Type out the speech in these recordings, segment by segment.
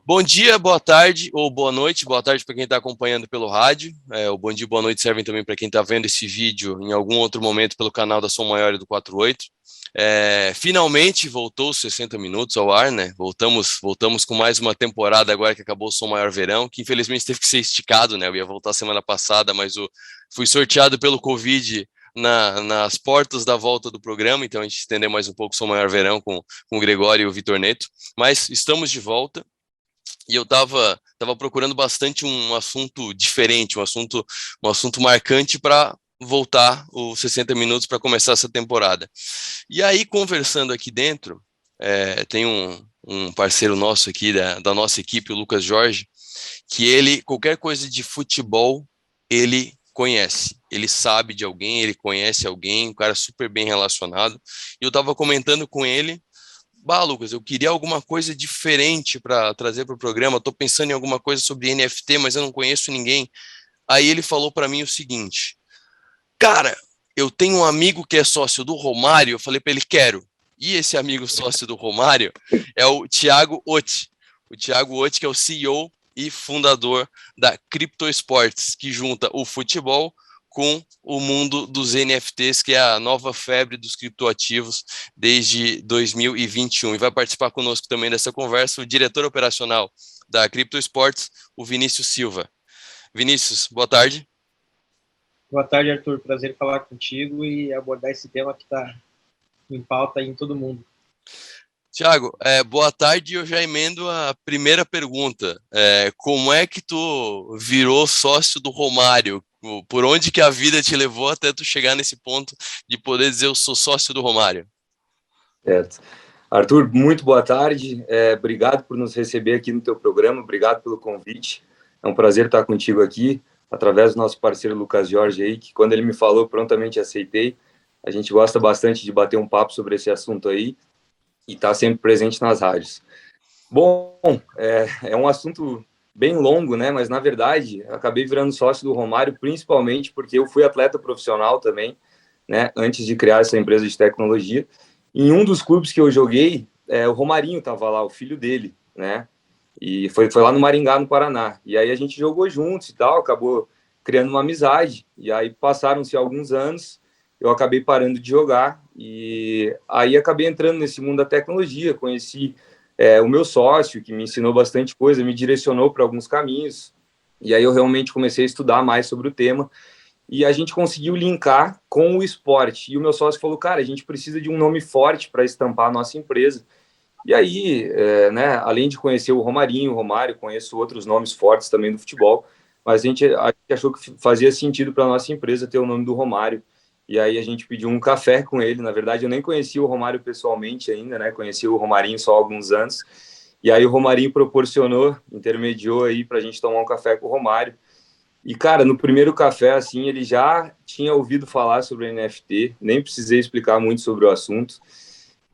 Bom dia, boa tarde ou boa noite. Boa tarde para quem está acompanhando pelo rádio. O bom dia e boa noite servem também para quem está vendo esse vídeo em algum outro momento pelo canal da Som Maior e do 48. Finalmente voltou os 60 minutos ao ar, né? Voltamos com mais uma temporada agora que acabou o Som Maior Verão, que infelizmente teve que ser esticado, né? Eu ia voltar semana passada, mas fui sorteado pelo Covid nas portas da volta do programa, então a gente estendeu mais um pouco o Som Maior Verão com o Gregório e o Vitor Neto. Mas estamos de volta. E eu tava procurando bastante um assunto diferente, um assunto marcante para voltar os 60 minutos para começar essa temporada. E aí, conversando aqui dentro, tem um parceiro nosso aqui da nossa equipe, o Lucas Jorge, que qualquer coisa de futebol, ele conhece, ele sabe de alguém, ele conhece alguém, um cara super bem relacionado. E eu estava comentando com ele, Lucas, eu queria alguma coisa diferente para trazer para o programa. Estou pensando em alguma coisa sobre NFT, mas eu não conheço ninguém. Aí ele falou para mim o seguinte: cara, eu tenho um amigo que é sócio do Romário. Eu falei para ele, quero. E esse amigo sócio do Romário é o Thiago Otti. O Thiago Otti, que é o CEO e fundador da Crypto Sports, que junta o futebol com o mundo dos NFTs, que é a nova febre dos criptoativos desde 2021. E vai participar conosco também dessa conversa o diretor operacional da Crypto Sports, o Vinícius Silva. Vinícius, boa tarde. Boa tarde, Arthur. Prazer falar contigo e abordar esse tema que está em pauta em todo mundo. Tiago, boa tarde. Eu já emendo a primeira pergunta. Como é que tu virou sócio do Romário? Por onde que a vida te levou até tu chegar nesse ponto de poder dizer eu sou sócio do Romário? Certo. Arthur, muito boa tarde. Obrigado por nos receber aqui no teu programa. Obrigado pelo convite. É um prazer estar contigo aqui, através do nosso parceiro Lucas Jorge aí, que quando ele me falou, prontamente aceitei. A gente gosta bastante de bater um papo sobre esse assunto aí e estar sempre presente nas rádios. Bom, é um assunto bem longo, né? Mas, na verdade, eu acabei virando sócio do Romário, principalmente porque eu fui atleta profissional também, né? Antes de criar essa empresa de tecnologia. Em um dos clubes que eu joguei, o Romarinho estava lá, o filho dele, né? E foi lá no Maringá, no Paraná. E aí a gente jogou juntos e tal, acabou criando uma amizade. E aí passaram-se alguns anos, eu acabei parando de jogar e aí acabei entrando nesse mundo da tecnologia, conheci o meu sócio, que me ensinou bastante coisa, me direcionou para alguns caminhos. E aí eu realmente comecei a estudar mais sobre o tema e a gente conseguiu linkar com o esporte. E o meu sócio falou, cara, a gente precisa de um nome forte para estampar a nossa empresa. E aí, né, além de conhecer o Romarinho, o Romário, conheço outros nomes fortes também do futebol, mas a gente achou que fazia sentido para a nossa empresa ter o nome do Romário. E aí a gente pediu um café com ele. Na verdade, eu nem conhecia o Romário pessoalmente ainda, né? Conheci o Romarinho só há alguns anos. E aí o Romarinho proporcionou, intermediou aí para a gente tomar um café com o Romário. E, cara, no primeiro café, assim, ele já tinha ouvido falar sobre NFT, nem precisei explicar muito sobre o assunto.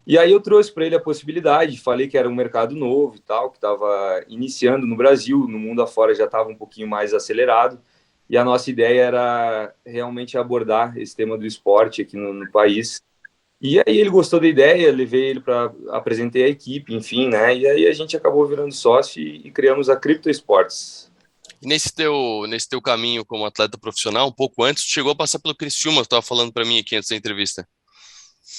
E aí eu trouxe para ele a possibilidade, falei que era um mercado novo e tal, que estava iniciando no Brasil, no mundo afora já estava um pouquinho mais acelerado, e a nossa ideia era realmente abordar esse tema do esporte aqui no país. E aí ele gostou da ideia, levei ele para apresentei a equipe, enfim, né? E aí a gente acabou virando sócio e criamos a Crypto Sports. Nesse teu caminho como atleta profissional, um pouco antes, tu chegou a passar pelo Criciúma, tu estava falando para mim aqui antes da entrevista.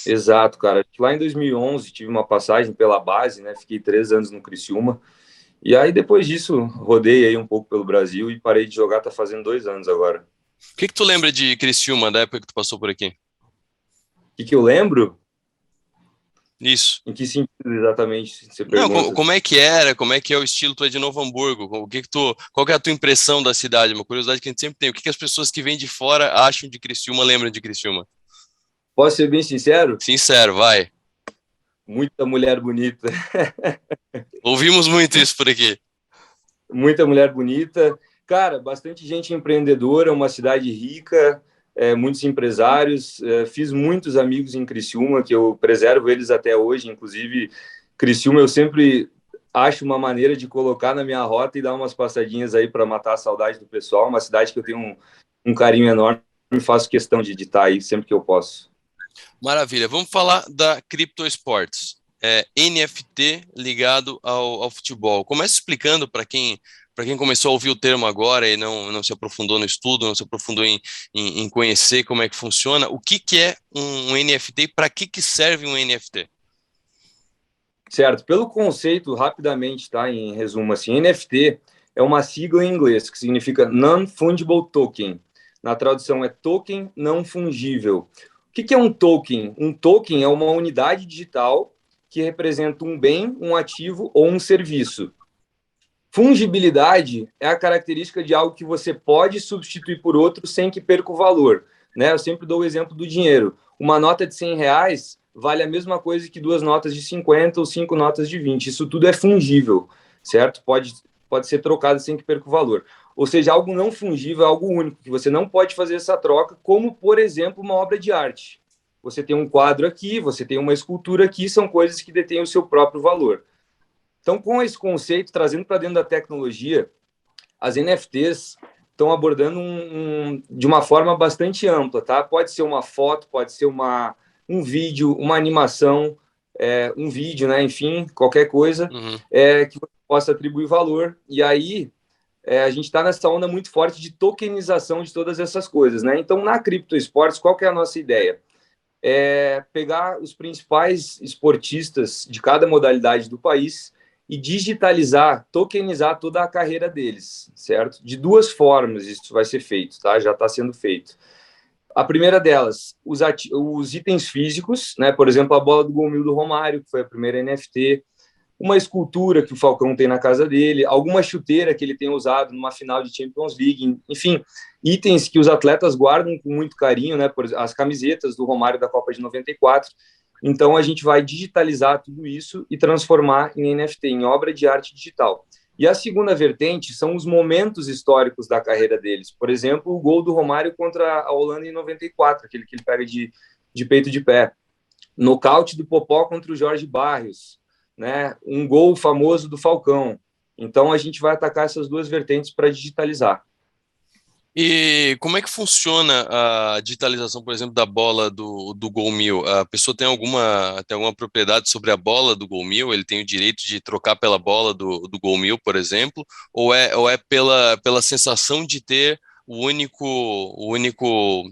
Exato, cara. Lá em 2011 tive uma passagem pela base, né? Fiquei 3 anos no Criciúma. E aí depois disso rodei aí um pouco pelo Brasil e parei de jogar, tá fazendo 2 anos agora. O que tu lembra de Criciúma, da época que tu passou por aqui? O que eu lembro? Isso. Em que sentido exatamente você Não, pergunta? como é que era? Como é que é o estilo? Tu é de Novo Hamburgo? Qual que é a tua impressão da cidade? Uma curiosidade que a gente sempre tem. O que as pessoas que vêm de fora acham de Criciúma, lembram de Criciúma? Posso ser bem sincero? Sincero, vai. Muita mulher bonita. Ouvimos muito isso por aqui. Muita mulher bonita. Cara, bastante gente empreendedora, uma cidade rica, muitos empresários. Fiz muitos amigos em Criciúma, que eu preservo eles até hoje. Inclusive, Criciúma eu sempre acho uma maneira de colocar na minha rota e dar umas passadinhas aí para matar a saudade do pessoal. Uma cidade que eu tenho um carinho enorme e faço questão de estar aí sempre que eu posso. Maravilha. Vamos falar da Crypto Sports. NFT ligado ao futebol. Comece explicando para quem começou a ouvir o termo agora e não se aprofundou no estudo, não se aprofundou em conhecer como é que funciona, o que é um NFT e para que serve um NFT? Certo. Pelo conceito, rapidamente, tá? Em resumo, assim, NFT é uma sigla em inglês que significa Non-Fungible Token. Na tradução é token não fungível. O que é um token? Um token é uma unidade digital que representa um bem, um ativo ou um serviço. Fungibilidade é a característica de algo que você pode substituir por outro sem que perca o valor. Né? Eu sempre dou o exemplo do dinheiro. Uma nota de R$ 100 vale a mesma coisa que 2 notas de 50 ou 5 notas de 20. Isso tudo é fungível, certo? Pode ser trocado sem que perca o valor. Ou seja, algo não fungível é algo único, que você não pode fazer essa troca, como, por exemplo, uma obra de arte. Você tem um quadro aqui, você tem uma escultura aqui, são coisas que detêm o seu próprio valor. Então, com esse conceito, trazendo para dentro da tecnologia, as NFTs estão abordando de uma forma bastante ampla, tá? Pode ser uma foto, pode ser um vídeo, uma animação, um vídeo, né? Enfim, qualquer coisa que você possa atribuir valor. E aí, a gente está nessa onda muito forte de tokenização de todas essas coisas, né? Então, na Crypto Esportes, qual que é a nossa ideia? Pegar os principais esportistas de cada modalidade do país e digitalizar, tokenizar toda a carreira deles, certo? De duas formas isso vai ser feito, tá? Já está sendo feito. A primeira delas, os itens físicos, né? Por exemplo, a bola do Gol 1000 do Romário, que foi a primeira NFT, uma escultura que o Falcão tem na casa dele, alguma chuteira que ele tem usado numa final de Champions League, enfim, itens que os atletas guardam com muito carinho, né? Por as camisetas do Romário da Copa de 94. Então, a gente vai digitalizar tudo isso e transformar em NFT, em obra de arte digital. E a segunda vertente são os momentos históricos da carreira deles. Por exemplo, o gol do Romário contra a Holanda em 94, aquele que ele pega de peito de pé. Nocaute do Popó contra o Jorge Barrios, né? Um gol famoso do Falcão. Então, a gente vai atacar essas duas vertentes para digitalizar. E como é que funciona a digitalização, por exemplo, da bola do Gol 1000? A pessoa tem alguma propriedade sobre a bola do Gol 1000? Ele tem o direito de trocar pela bola do Gol 1000, por exemplo? Ou é pela sensação de ter o único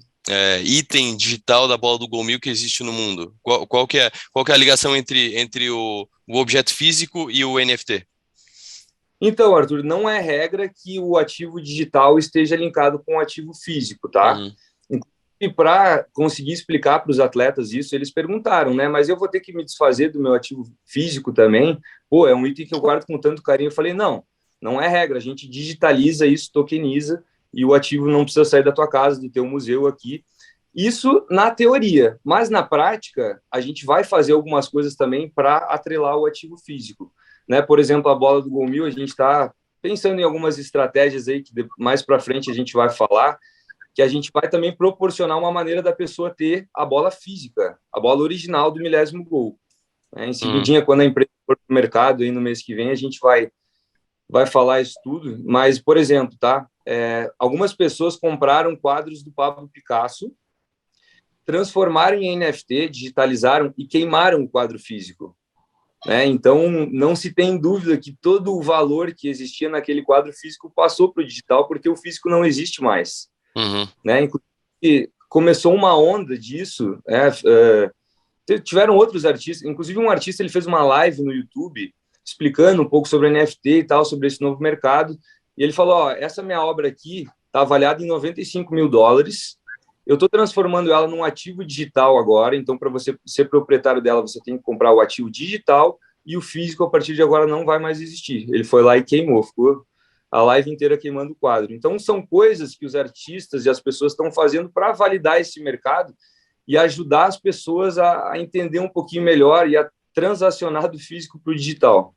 item digital da bola do Gol 1000 que existe no mundo? Qual que é a ligação entre o objeto físico e o NFT? Então, Arthur, não é regra que o ativo digital esteja linkado com o ativo físico, tá? E para conseguir explicar para os atletas isso, eles perguntaram, né? Mas eu vou ter que me desfazer do meu ativo físico também? Pô, é um item que eu guardo com tanto carinho. Eu falei, não é regra. A gente digitaliza isso, tokeniza, e o ativo não precisa sair da tua casa, do teu museu aqui. Isso na teoria, mas na prática, a gente vai fazer algumas coisas também para atrelar o ativo físico. Né? Por exemplo, a bola do Gol 1000, a gente está pensando em algumas estratégias aí que mais para frente a gente vai falar, que a gente vai também proporcionar uma maneira da pessoa ter a bola física, a bola original do milésimo gol. Né? Em segundinha, quando a empresa for para o mercado aí no mês que vem, a gente vai falar isso tudo. Mas, por exemplo, tá? Algumas pessoas compraram quadros do Pablo Picasso, transformaram em NFT, digitalizaram e queimaram o quadro físico. Né? Então, não se tem dúvida que todo o valor que existia naquele quadro físico passou para o digital, porque o físico não existe mais. Né? Inclusive, começou uma onda disso. Tiveram outros artistas, inclusive um artista ele fez uma live no YouTube explicando um pouco sobre NFT e tal, sobre esse novo mercado. E ele falou: essa minha obra aqui está avaliada em $95 mil. Eu estou transformando ela num ativo digital agora, então para você ser proprietário dela, você tem que comprar o ativo digital e o físico, a partir de agora, não vai mais existir. Ele foi lá e queimou, ficou a live inteira queimando o quadro. Então, são coisas que os artistas e as pessoas estão fazendo para validar esse mercado e ajudar as pessoas a entender um pouquinho melhor e a transacionar do físico para o digital.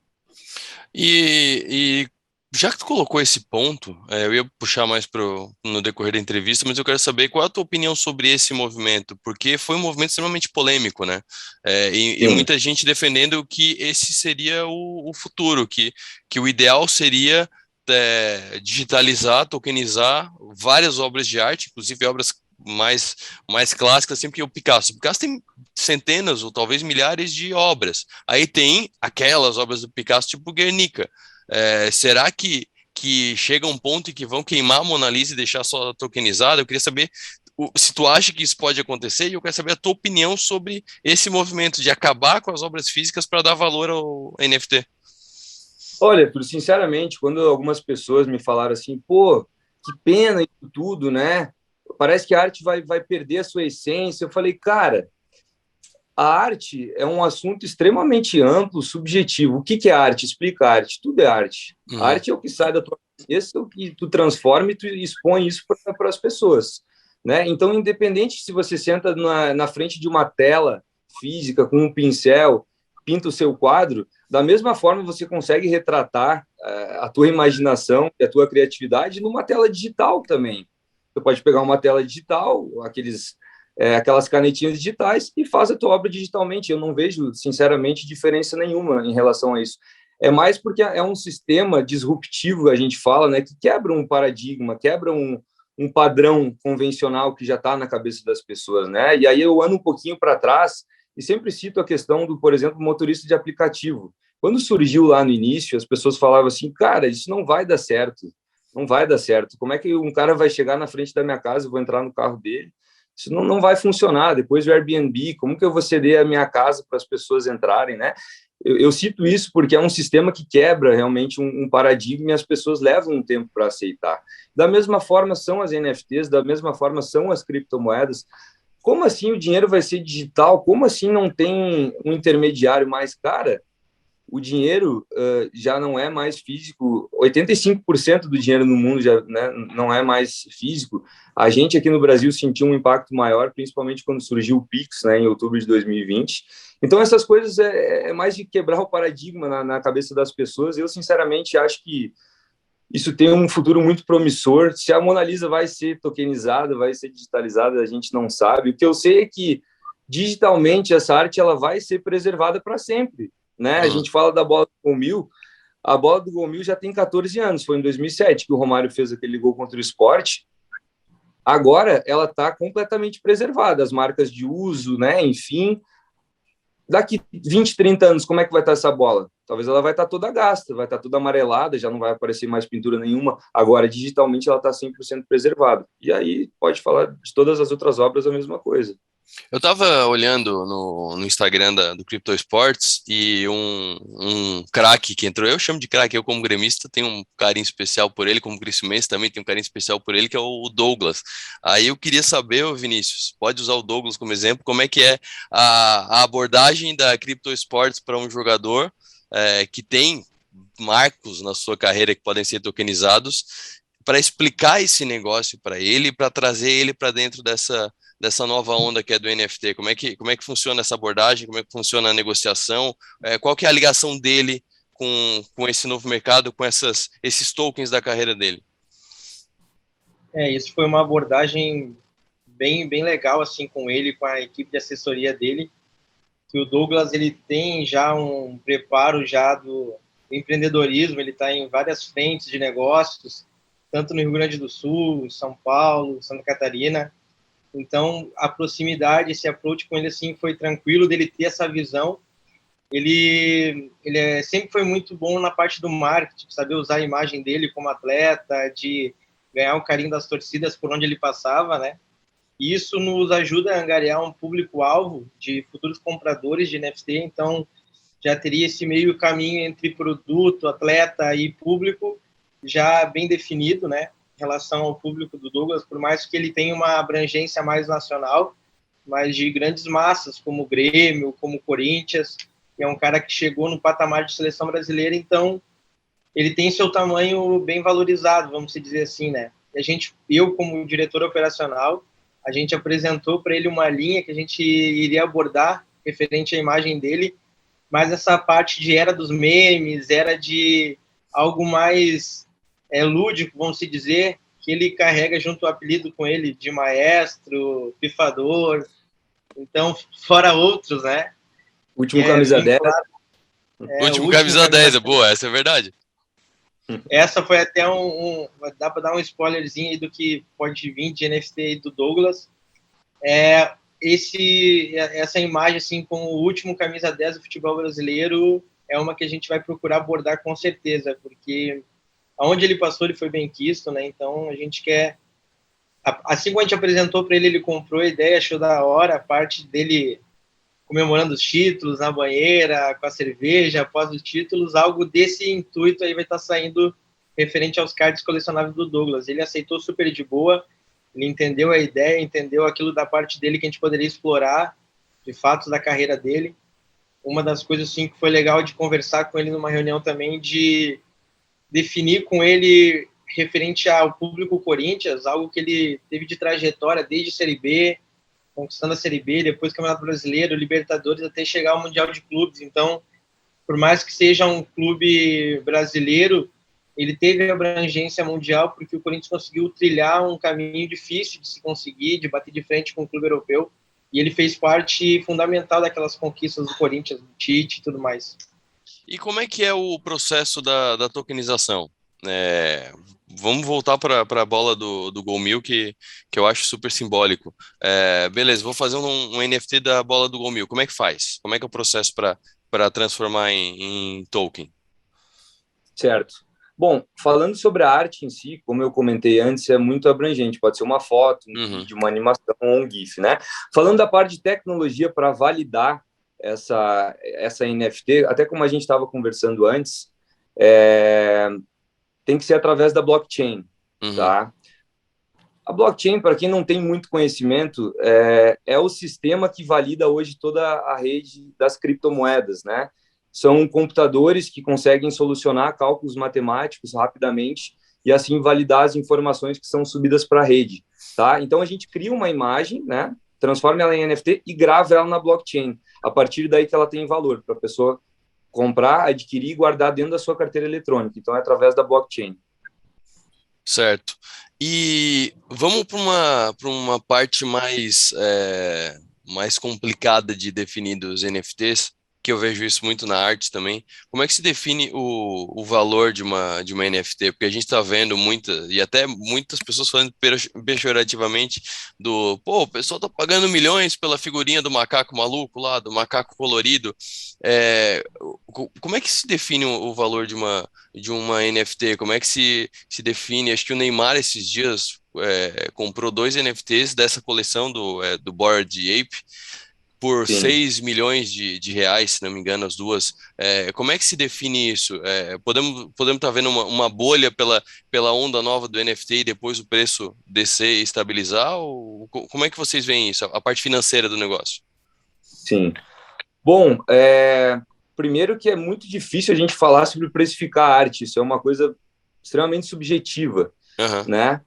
E já que tu colocou esse ponto, eu ia puxar mais no decorrer da entrevista, mas eu quero saber qual é a tua opinião sobre esse movimento, porque foi um movimento extremamente polêmico, né? E muita gente defendendo que esse seria o futuro, que o ideal seria digitalizar, tokenizar várias obras de arte, inclusive obras mais clássica, assim, porque o Picasso tem centenas ou talvez milhares de obras. Aí tem aquelas obras do Picasso, tipo Guernica. Será que chega um ponto em que vão queimar a Mona Lisa e deixar só tokenizada? Eu queria saber se tu acha que isso pode acontecer, e eu quero saber a tua opinião sobre esse movimento de acabar com as obras físicas para dar valor ao NFT. Olha, Arthur, sinceramente, quando algumas pessoas me falaram assim, pô, que pena isso tudo, né? Parece que a arte vai perder a sua essência. Eu falei, cara, a arte é um assunto extremamente amplo, subjetivo. O que é arte? Explica a arte. Tudo é arte. A arte é o que sai da tua cabeça, o que tu transforma e tu expõe isso para as pessoas, né? Então, independente se você senta na frente de uma tela física com um pincel, pinta o seu quadro, da mesma forma você consegue retratar a tua imaginação e a tua criatividade numa tela digital também. Você pode pegar uma tela digital, aquelas canetinhas digitais, e faz a tua obra digitalmente. Eu não vejo, sinceramente, diferença nenhuma em relação a isso. É mais porque é um sistema disruptivo, a gente fala, né, que quebra um paradigma, quebra um padrão convencional que já está na cabeça das pessoas, né? E aí eu ando um pouquinho para trás e sempre cito a questão do, por exemplo, motorista de aplicativo. Quando surgiu lá no início, as pessoas falavam assim, cara, isso não vai dar certo, não vai dar certo. Como é que um cara vai chegar na frente da minha casa, eu vou entrar no carro dele? Isso não vai funcionar. Depois do Airbnb, como que eu vou ceder a minha casa para as pessoas entrarem, né? Eu cito isso porque é um sistema que quebra realmente um paradigma e as pessoas levam um tempo para aceitar. Da mesma forma são as NFTs, da mesma forma são as criptomoedas. Como assim o dinheiro vai ser digital? Como assim não tem um intermediário mais? Cara, o dinheiro já não é mais físico. 85% do dinheiro no mundo já, né, não é mais físico. A gente aqui no Brasil sentiu um impacto maior, principalmente quando surgiu o Pix, né, em outubro de 2020. Então, essas coisas é mais de quebrar o paradigma na cabeça das pessoas. Eu, sinceramente, acho que isso tem um futuro muito promissor. Se a Mona Lisa vai ser tokenizada, vai ser digitalizada, a gente não sabe. O que eu sei é que, digitalmente, essa arte ela vai ser preservada para sempre. Né? A gente fala da bola do Gol 1000, a bola do Gol 1000 já tem 14 anos, foi em 2007 que o Romário fez aquele gol contra o Sport. Agora ela está completamente preservada, as marcas de uso, né? Enfim, daqui 20, 30 anos, como é que vai estar essa bola? Talvez ela vai estar toda gasta, vai estar toda amarelada, já não vai aparecer mais pintura nenhuma. Agora, digitalmente, ela está 100% preservada. E aí pode falar de todas as outras obras a mesma coisa. Eu estava olhando no Instagram do Crypto Sports e um craque que entrou, eu chamo de craque, eu como gremista tenho um carinho especial por ele, como criciumense também tenho um carinho especial por ele, que é o Douglas. Aí eu queria saber, Vinícius, pode usar o Douglas como exemplo, como é que é a abordagem da Crypto Sports para um jogador que tem marcos na sua carreira que podem ser tokenizados, para explicar esse negócio para ele, para trazer ele para dentro dessa nova onda que é do NFT. Como é que funciona essa abordagem, como é que funciona a negociação, qual que é a ligação dele com esse novo mercado, com esses tokens da carreira dele? Isso foi uma abordagem bem legal, assim, com ele, com a equipe de assessoria dele, que o Douglas, ele tem já um preparo já do empreendedorismo, ele está em várias frentes de negócios, tanto no Rio Grande do Sul, São Paulo, Santa Catarina. Então, a proximidade, esse approach com ele, assim, foi tranquilo dele ter essa visão. Ele sempre foi muito bom na parte do marketing, saber usar a imagem dele como atleta, de ganhar o carinho das torcidas por onde ele passava, né? E isso nos ajuda a angariar um público-alvo de futuros compradores de NFT, então já teria esse meio caminho entre produto, atleta e público já bem definido, né? Em relação ao público do Douglas, por mais que ele tenha uma abrangência mais nacional, mas de grandes massas, como o Grêmio, como o Corinthians, que é um cara que chegou no patamar de seleção brasileira, então ele tem seu tamanho bem valorizado, vamos dizer assim, né? Eu, como diretor operacional, a gente apresentou para ele uma linha que a gente iria abordar referente à imagem dele, mas essa parte de era dos memes, era de algo mais lúdico, vamos dizer, que ele carrega junto o apelido com ele de maestro, pifador, então, fora outros, né? Último camisa 10. Último camisa 10, boa, essa é verdade. Essa foi até dá para dar um spoilerzinho aí do que pode vir de NFT aí do Douglas. Essa imagem, assim, com o último camisa 10 do futebol brasileiro, é uma que a gente vai procurar abordar com certeza, porque aonde ele passou, ele foi bem quisto, né? Então, a gente quer... Assim como a gente apresentou para ele, ele comprou a ideia, achou da hora, a parte dele comemorando os títulos na banheira, com a cerveja, após os títulos, algo desse intuito aí vai estar saindo referente aos cards colecionáveis do Douglas. Ele aceitou super de boa, ele entendeu a ideia, entendeu aquilo da parte dele que a gente poderia explorar, de fatos da carreira dele. Uma das coisas, assim, que foi legal de conversar com ele numa reunião também, de definir com ele referente ao público Corinthians, algo que ele teve de trajetória desde Série B, conquistando a Série B, depois Campeonato Brasileiro, Libertadores, até chegar ao Mundial de Clubes. Então, por mais que seja um clube brasileiro, ele teve abrangência mundial porque o Corinthians conseguiu trilhar um caminho difícil de se conseguir, de bater de frente com o clube europeu, e ele fez parte fundamental daquelas conquistas do Corinthians, do Tite e tudo mais. E como é que é o processo da tokenização? Vamos voltar para a bola do Gol Mil, que eu acho super simbólico. Beleza, vou fazer um NFT da bola do Gol Mil. Como é que faz? Como é que é o processo para transformar em token? Certo. Bom, falando sobre a arte em si, como eu comentei antes, é muito abrangente. Pode ser uma foto, um vídeo, uma animação ou um GIF, né? Falando da parte de tecnologia para validar essa NFT, até como a gente estava conversando antes, tem que ser através da blockchain, tá? A blockchain, para quem não tem muito conhecimento, é o sistema que valida hoje toda a rede das criptomoedas, né? São computadores que conseguem solucionar cálculos matemáticos rapidamente e assim validar as informações que são subidas para a rede, tá? Então a gente cria uma imagem, né? Transforma ela em NFT e grava ela na blockchain. A partir daí que ela tem valor para a pessoa comprar, adquirir e guardar dentro da sua carteira eletrônica. Então é através da blockchain. Certo. E vamos para uma parte mais complicada de definir dos NFTs, que eu vejo isso muito na arte também. Como é que se define o valor de uma NFT? Porque a gente está vendo e até muitas pessoas falando pejorativamente o pessoal está pagando milhões pela figurinha do macaco maluco lá, do macaco colorido. Como é que se define o valor de uma NFT? Como é que se define? Acho que o Neymar esses dias comprou 2 NFTs dessa coleção do Bored Ape por Sim. 6 milhões de reais, se não me engano, as duas. Como é que se define isso? Podemos estar vendo uma bolha pela onda nova do NFT e depois o preço descer e estabilizar? Ou como é que vocês veem isso, a parte financeira do negócio? Sim. Bom, primeiro que é muito difícil a gente falar sobre precificar a arte, isso é uma coisa extremamente subjetiva, né?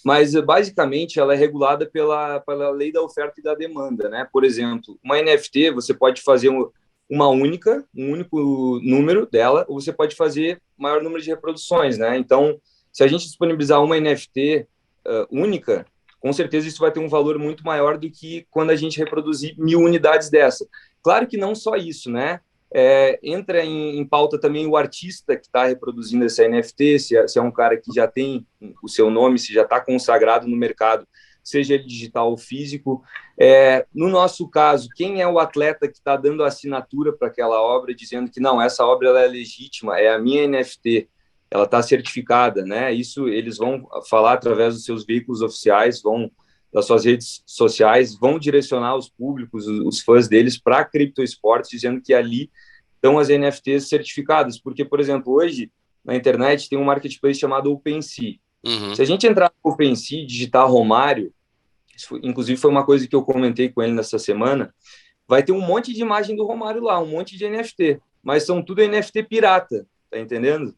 Mas, basicamente, ela é regulada pela lei da oferta e da demanda, né? Por exemplo, uma NFT, você pode fazer um único número dela, ou você pode fazer maior número de reproduções, né? Então, se a gente disponibilizar uma NFT única, com certeza isso vai ter um valor muito maior do que quando a gente reproduzir 1000 unidades dessa. Claro que não só isso, né? Entra em pauta também o artista que está reproduzindo essa NFT, se é um cara que já tem o seu nome, se já está consagrado no mercado, seja ele digital ou físico. No nosso caso, quem é o atleta que está dando a assinatura para aquela obra, dizendo que não, essa obra ela é legítima, é a minha NFT, ela está certificada, né? Isso eles vão falar através dos seus veículos oficiais, das suas redes sociais, vão direcionar os públicos, os fãs deles para a criptoesportes, dizendo que ali estão as NFTs certificadas. Porque, por exemplo, hoje, na internet, tem um marketplace chamado OpenSea. Se a gente entrar no OpenSea e digitar Romário, inclusive foi uma coisa que eu comentei com ele nessa semana, vai ter um monte de imagem do Romário lá, um monte de NFT, mas são tudo NFT pirata, tá entendendo?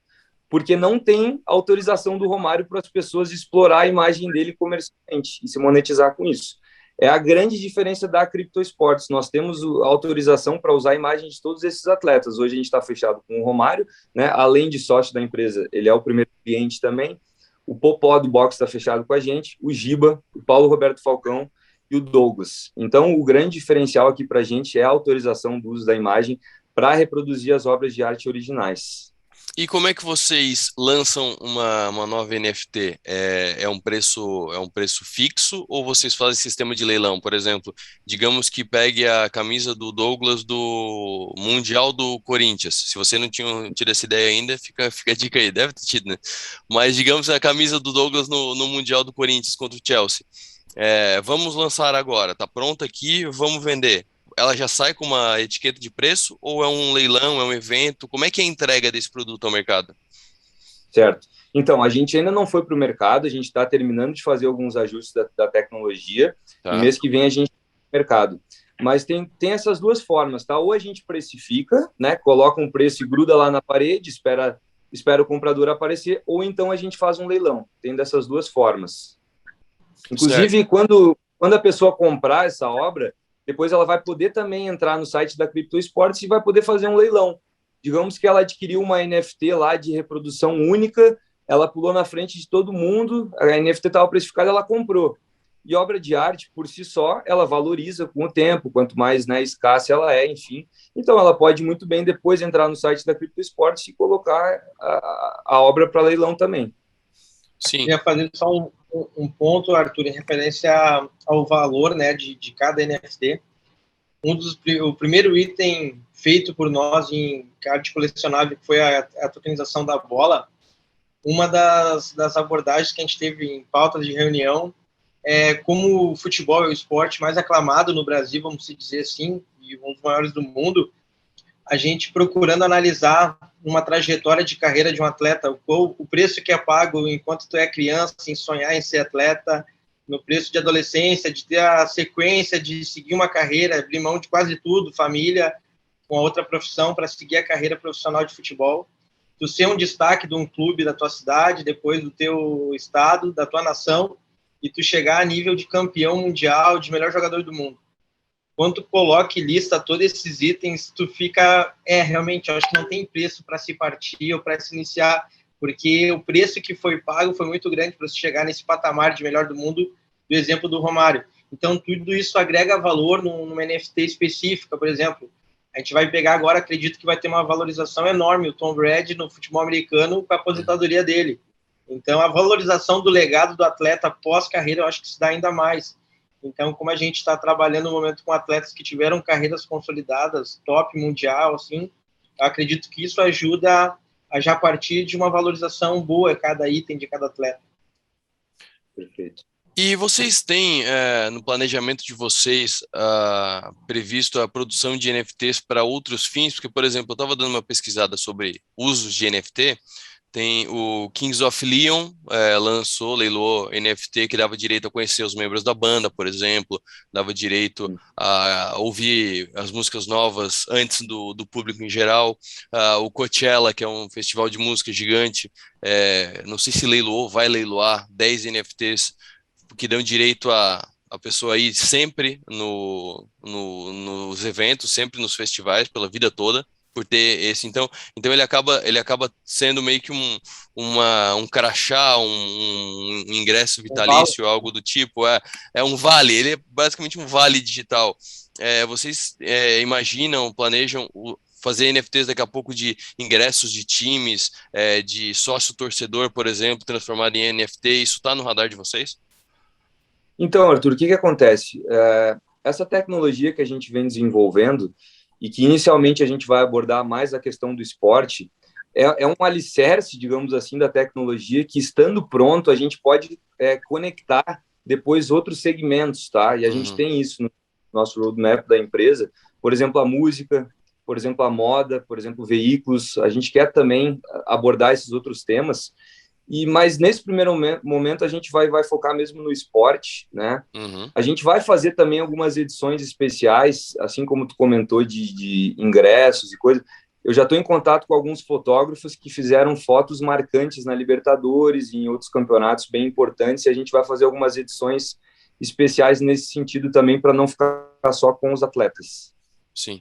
Porque não tem autorização do Romário para as pessoas explorar a imagem dele comercialmente e se monetizar com isso. É a grande diferença da criptoesportes. Nós temos a autorização para usar a imagem de todos esses atletas. Hoje a gente está fechado com o Romário, né? Além de sócio da empresa, ele é o primeiro cliente também. O Popó do boxe está fechado com a gente, o Giba, o Paulo Roberto Falcão e o Douglas. Então, o grande diferencial aqui para a gente é a autorização do uso da imagem para reproduzir as obras de arte originais. E como é que vocês lançam uma nova NFT? É um preço fixo ou vocês fazem sistema de leilão? Por exemplo, digamos que pegue a camisa do Douglas do Mundial do Corinthians. Se você não tinha tido essa ideia ainda, fica a dica aí, deve ter tido, né? Mas digamos a camisa do Douglas no Mundial do Corinthians contra o Chelsea. Vamos lançar agora, tá pronta aqui, vamos vender. Ela já sai com uma etiqueta de preço ou é um leilão, é um evento? Como é que é a entrega desse produto ao mercado? Certo. Então, a gente ainda não foi para o mercado, a gente está terminando de fazer alguns ajustes da tecnologia, e Tá, mês que vem a gente vai para o mercado. Mas tem essas duas formas, tá? Ou a gente precifica, né? Coloca um preço e gruda lá na parede, espera o comprador aparecer, ou então a gente faz um leilão. Tem dessas duas formas. certo. Inclusive, quando a pessoa comprar essa obra, depois ela vai poder também entrar no site da Crypto Sports e vai poder fazer um leilão. Digamos que ela adquiriu uma NFT lá de reprodução única, ela pulou na frente de todo mundo, a NFT estava precificada, ela comprou. E obra de arte, por si só, ela valoriza com o tempo, quanto mais, né, escassa ela é, enfim. Então, ela pode muito bem depois entrar no site da Crypto Sports e colocar a obra para leilão também. Sim. Queria fazer só um ponto, Arthur, em referência ao valor, né, de cada NFT. O primeiro item feito por nós em arte colecionável, que foi a tokenização da bola. Uma das abordagens que a gente teve em pautas de reunião é como o futebol é o esporte mais aclamado no Brasil, vamos dizer assim, e um dos maiores do mundo, a gente procurando analisar uma trajetória de carreira de um atleta, o preço que é pago enquanto tu é criança, em sonhar em ser atleta, no preço de adolescência, de ter a sequência de seguir uma carreira, abrir mão de quase tudo, família, com a outra profissão, para seguir a carreira profissional de futebol. Tu ser um destaque de um clube da tua cidade, depois do teu estado, da tua nação, e tu chegar a nível de campeão mundial, de melhor jogador do mundo. Quando tu coloca e lista todos esses itens, tu fica, realmente, eu acho que não tem preço para se partir ou para se iniciar, porque o preço que foi pago foi muito grande para se chegar nesse patamar de melhor do mundo, do exemplo do Romário. Então, tudo isso agrega valor numa NFT específica, por exemplo. A gente vai pegar agora, acredito que vai ter uma valorização enorme, o Tom Brady no futebol americano com a aposentadoria dele. Então, a valorização do legado do atleta pós-carreira, eu acho que se dá ainda mais. Então, como a gente está trabalhando no momento com atletas que tiveram carreiras consolidadas, top mundial, assim, eu acredito que isso ajuda a já partir de uma valorização boa cada item de cada atleta. Perfeito. E vocês têm, no planejamento de vocês, previsto a produção de NFTs para outros fins? Porque, por exemplo, eu estava dando uma pesquisada sobre usos de NFT. Tem o Kings of Leon, leiloou NFT que dava direito a conhecer os membros da banda, por exemplo, dava direito a ouvir as músicas novas antes do público em geral. O Coachella, que é um festival de música gigante, não sei se leiloou, vai leiloar 10 NFTs que dão direito a pessoa ir sempre nos eventos, sempre nos festivais, pela vida toda, por ter esse. Então ele acaba sendo meio que um crachá, um ingresso vitalício, algo do tipo. É um vale, ele é basicamente um vale digital. Vocês imaginam, planejam fazer NFTs daqui a pouco de ingressos de times, de sócio-torcedor, por exemplo, transformado em NFT? Isso está no radar de vocês? Então, Arthur, o que acontece? Essa tecnologia que a gente vem desenvolvendo e que inicialmente a gente vai abordar mais a questão do esporte, é um alicerce, digamos assim, da tecnologia que, estando pronto, a gente pode conectar depois outros segmentos, tá? E a gente tem isso no nosso roadmap da empresa, por exemplo, a música, por exemplo, a moda, por exemplo, veículos, a gente quer também abordar esses outros temas. Mas nesse primeiro momento a gente vai focar mesmo no esporte, né? A gente vai fazer também algumas edições especiais, assim como tu comentou de ingressos e coisas. Eu já estou em contato com alguns fotógrafos que fizeram fotos marcantes na Libertadores e em outros campeonatos bem importantes, e a gente vai fazer algumas edições especiais nesse sentido também, para não ficar só com os atletas. Sim.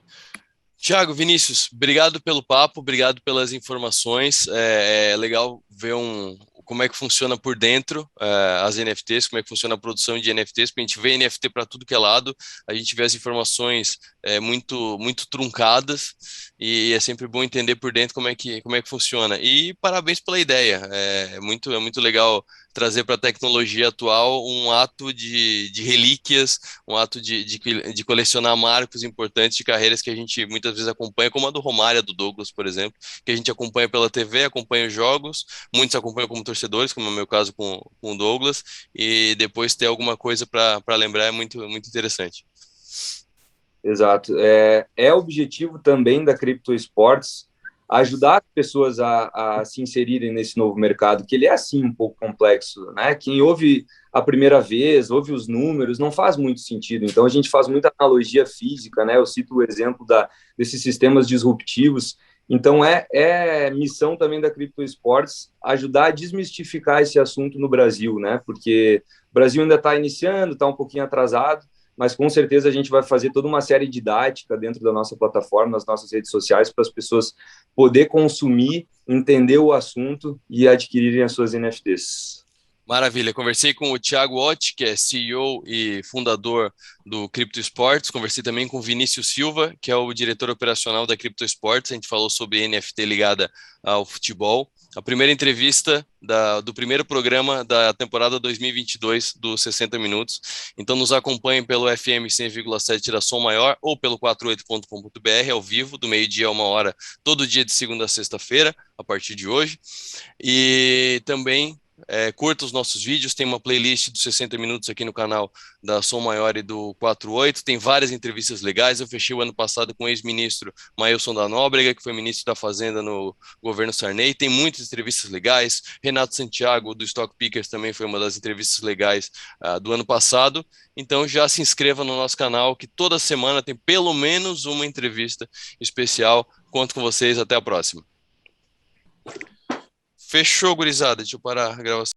Thiago, Vinícius, obrigado pelo papo, obrigado pelas informações. É legal ver o como é que funciona por dentro as NFTs, como é que funciona a produção de NFTs, porque a gente vê NFT para tudo que é lado, a gente vê as informações muito truncadas, e é sempre bom entender por dentro como é que funciona. E parabéns pela ideia, é muito legal trazer para a tecnologia atual um ato de relíquias, um ato de colecionar marcos importantes de carreiras que a gente muitas vezes acompanha, como a do Romário, a do Douglas, por exemplo, que a gente acompanha pela TV, acompanha os jogos, muitos acompanham como torcedores, como é o meu caso com o Douglas, e depois ter alguma coisa para lembrar é muito interessante. Exato. É objetivo também da Crypto Sports ajudar as pessoas a se inserirem nesse novo mercado, que ele é, assim, um pouco complexo, né? Quem ouve a primeira vez, ouve os números, não faz muito sentido. Então, a gente faz muita analogia física, né? Eu cito o exemplo desses sistemas disruptivos. Então, é missão também da Crypto Sports ajudar a desmistificar esse assunto no Brasil, né? Porque o Brasil ainda está iniciando, está um pouquinho atrasado, mas com certeza a gente vai fazer toda uma série didática dentro da nossa plataforma, nas nossas redes sociais, para as pessoas poder consumir, entender o assunto e adquirirem as suas NFTs. Maravilha, conversei com o Thiago Ott, que é CEO e fundador do Crypto Sports, conversei também com o Vinícius Silva, que é o diretor operacional da Crypto Sports, a gente falou sobre NFT ligada ao futebol. A primeira entrevista do primeiro programa da temporada 2022 do 60 Minutos. Então nos acompanhem pelo FM 100,7 da Som Maior ou pelo 48.com.br ao vivo, do meio-dia a 1h, todo dia de segunda a sexta-feira, a partir de hoje. E também curta os nossos vídeos, tem uma playlist dos 60 Minutos aqui no canal da Som Maior e do 48, tem várias entrevistas legais. Eu fechei o ano passado com o ex-ministro Mailson da Nóbrega, que foi ministro da Fazenda no governo Sarney, tem muitas entrevistas legais. Renato Santiago, do Stock Pickers, também foi uma das entrevistas legais do ano passado. Então já se inscreva no nosso canal, que toda semana tem pelo menos uma entrevista especial. Conto com vocês, até a próxima. Fechou, gurizada. Deixa eu parar a gravação.